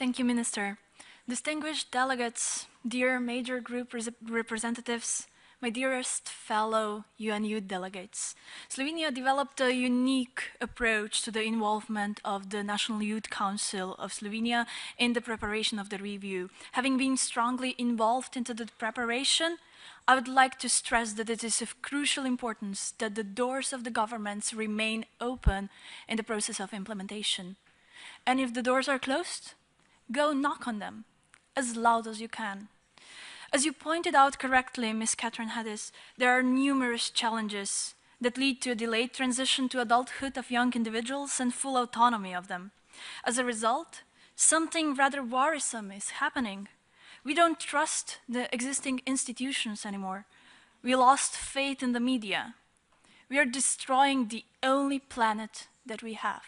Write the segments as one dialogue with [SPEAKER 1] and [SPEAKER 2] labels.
[SPEAKER 1] Thank you, Minister. Distinguished delegates, dear major group representatives, my dearest fellow UN Youth delegates, Slovenia developed a unique approach to the involvement of the National Youth Council of Slovenia in the preparation of the review. Having been strongly involved into the preparation, I would like to stress that it is of crucial importance that the doors of the governments remain open in the process of implementation. And if the doors are closed, go knock on them as loud as you can. As you pointed out correctly, Ms. Catherine Hedis, there are numerous challenges that lead to a delayed transition to adulthood of young individuals and full autonomy of them. As a result, something rather worrisome is happening. We don't trust the existing institutions anymore. We lost faith in the media. We are destroying the only planet that we have.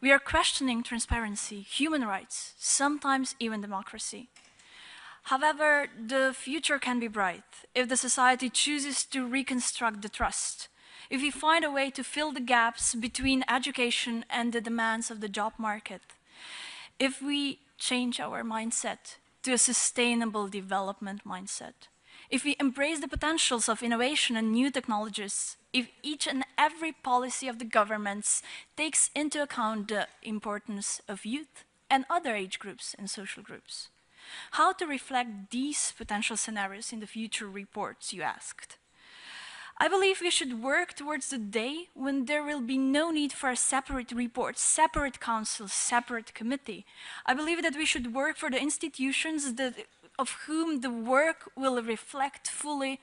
[SPEAKER 1] We are questioning transparency, human rights, sometimes even democracy. However, the future can be bright if the society chooses to reconstruct the trust, if we find a way to fill the gaps between education and the demands of the job market, if we change our mindset to a sustainable development mindset, if we embrace the potentials of innovation and new technologies, if each and every policy of the governments takes into account the importance of youth and other age groups and social groups. How to reflect these potential scenarios in the future reports, you asked. I believe we should work towards the day when there will be no need for a separate report, separate council, separate committee. I believe that we should work for the institutions of whom the work will reflect fully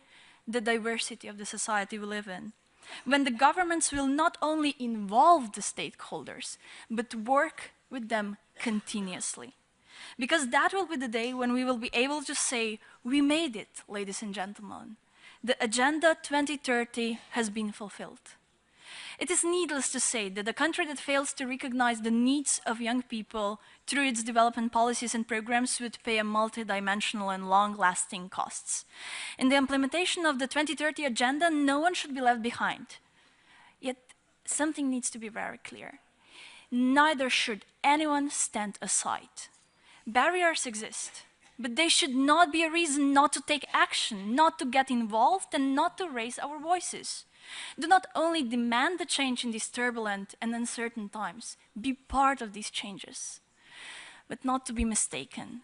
[SPEAKER 1] the diversity of the society we live in. When the governments will not only involve the stakeholders, but work with them continuously. Because that will be the day when we will be able to say, we made it, ladies and gentlemen. The Agenda 2030 has been fulfilled. It is needless to say that a country that fails to recognize the needs of young people through its development policies and programs would pay a multidimensional and long-lasting costs. In the implementation of the 2030 Agenda, no one should be left behind. Yet, something needs to be very clear. Neither should anyone stand aside. Barriers exist, but they should not be a reason not to take action, not to get involved, and not to raise our voices. Do not only demand the change in these turbulent and uncertain times, be part of these changes. But not to be mistaken.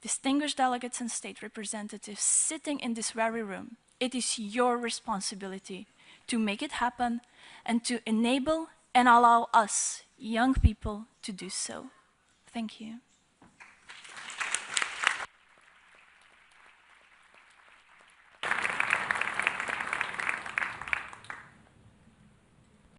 [SPEAKER 1] Distinguished delegates and state representatives sitting in this very room, it is your responsibility to make it happen and to enable and allow us, young people, to do so. Thank you.